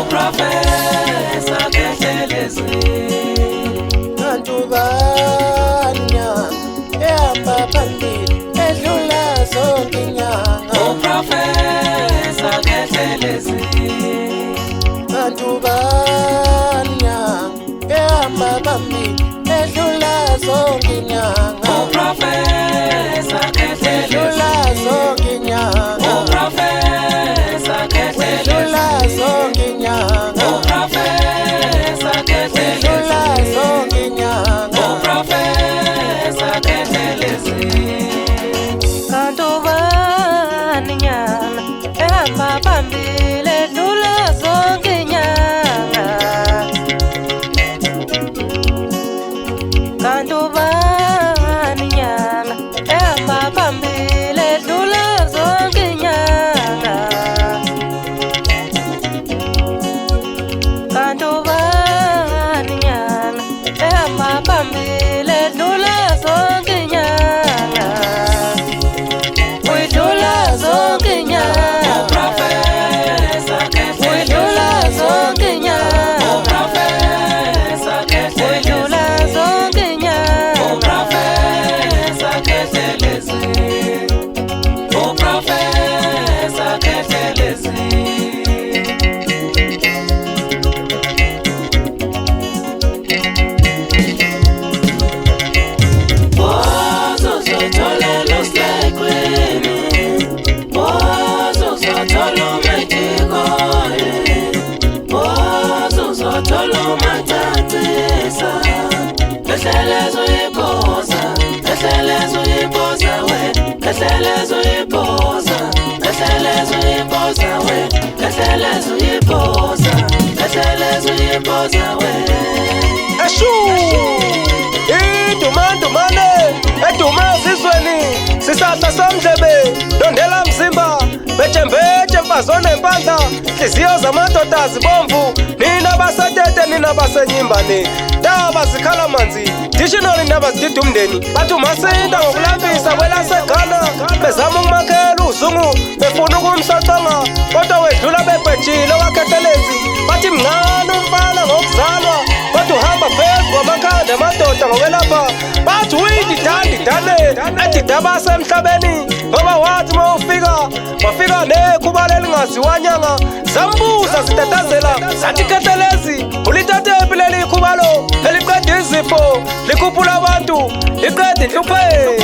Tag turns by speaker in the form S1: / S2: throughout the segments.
S1: Professor Kehlelezi
S2: Kantubanya ehamba phambili edlula zonke inyanga
S1: Professor Kehlelezi
S2: Kantubanya ehamba phambili edlula zonke inyanga
S1: Professor Kehlelezi
S2: edlula zonke inyanga
S1: Professor Kehlelezi
S2: edlula zonke inyanga
S1: Professor Kehlelezi
S2: edlula zonke inyanga
S1: Professor Kehlelezi
S3: Kantubanya ehamba phambili edlula zonke inyanga Kantubanya ehamba phambili edlula zonke inyanga Kantubanya ehamba phambili edlula zonke inyanga Uyidlula zonke inyanga
S1: Professor Kehlelezi
S3: Uyidlula zonke inyanga
S1: Professor Kehlelezi
S3: Uyidlula zonke inyanga
S1: Professor Kehlelezi Professor Kehlelezi
S2: Eshu idumandumane edume ezizweni sisahla somdlebe dondela mzimba bethembethe mfazone empandla hliziyo zamadoda zibomvu nina basetete nina basenyimbane daba zikhala manzi dishonali ndaba zidida umndeni bathi umasinda ngokulambisa kwelaseghana bezama ukumakhela uzungu befuna ukumsacanga kodwa wedlula bebhejile wakhethelezi bathi mncane umfana ngokuzalwa kodwa uhamba phezu kwamakhanda amadoda ngokwelapha bathi uyididandidane edida semhlabeni ngoba wathi uma wafika nekhuba lelingaziwanyanga zambuza zitatazela zathi Kehlelezi ulithathephi leli ikhuba lo eliqeda izifo likhuphula abantu liqeda inhlupheko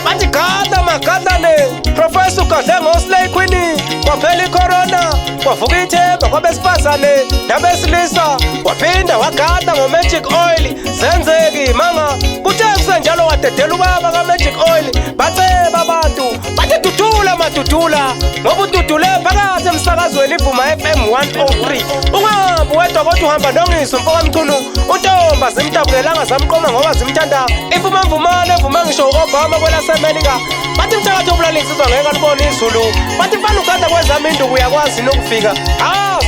S2: bathi gada magadane Professor ugadle ngoSlay Queen kwaphela icorona kwavuka ithemba kwabesifazane nabesilisa waphinda wagada ngoMagic Oil zenzeki manga kuthe kusenjalo wadedela ubaba kaMagic Oil baceba abantu bathi dudula madudula ngoba ududule phakathi emsakazweni iVuma FM 103 ungahambi wedwa kodwa uhamba nongiso mfokamchunu untomba zimtabulelanga zamqoma ngoba zimthanda iVuma mvumane evuma ngisho uObama kwelaseMelika bathi mthakathi obulalisi sizwa ngeke alibone izulu bathi mfana ugada kwezama induku uyakwazi nokufika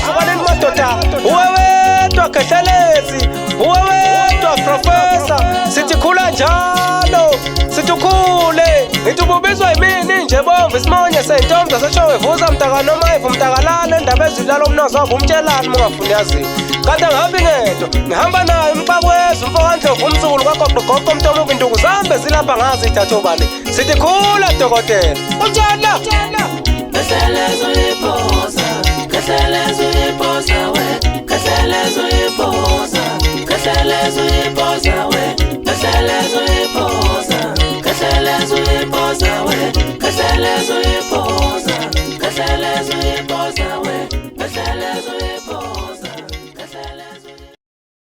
S2: sukaneni madoda uwe wedwa Kehlelezi uwe wedwa Professor sithi khula njalo sithi ukhule ngithi ububizwa yimini nje bomvu isimonye sentombi zaseshowe vuza mtaka noma ivu mtakalala endaba ezilala umnozo wabo umtshelani mungafuni yazi kanti angihambi ngedwa ngihamba nayo umxakwezi umfokandlovu umsukulu kwagoqogoqo umntomuka induku zambe zilapha ngazi ithathobani sithi khula dokotela utshela
S1: Kehlelezi uyiphosa Kehlelezi uyiphosa we Kehlelezi uyiphosa Kehlelezi uyiphosa we Kehlelezi uyiphosa Kehlelezi uyiphosa we Kehlelezi uyiphosa Kehlelezi uyiphosa we Kehlelezi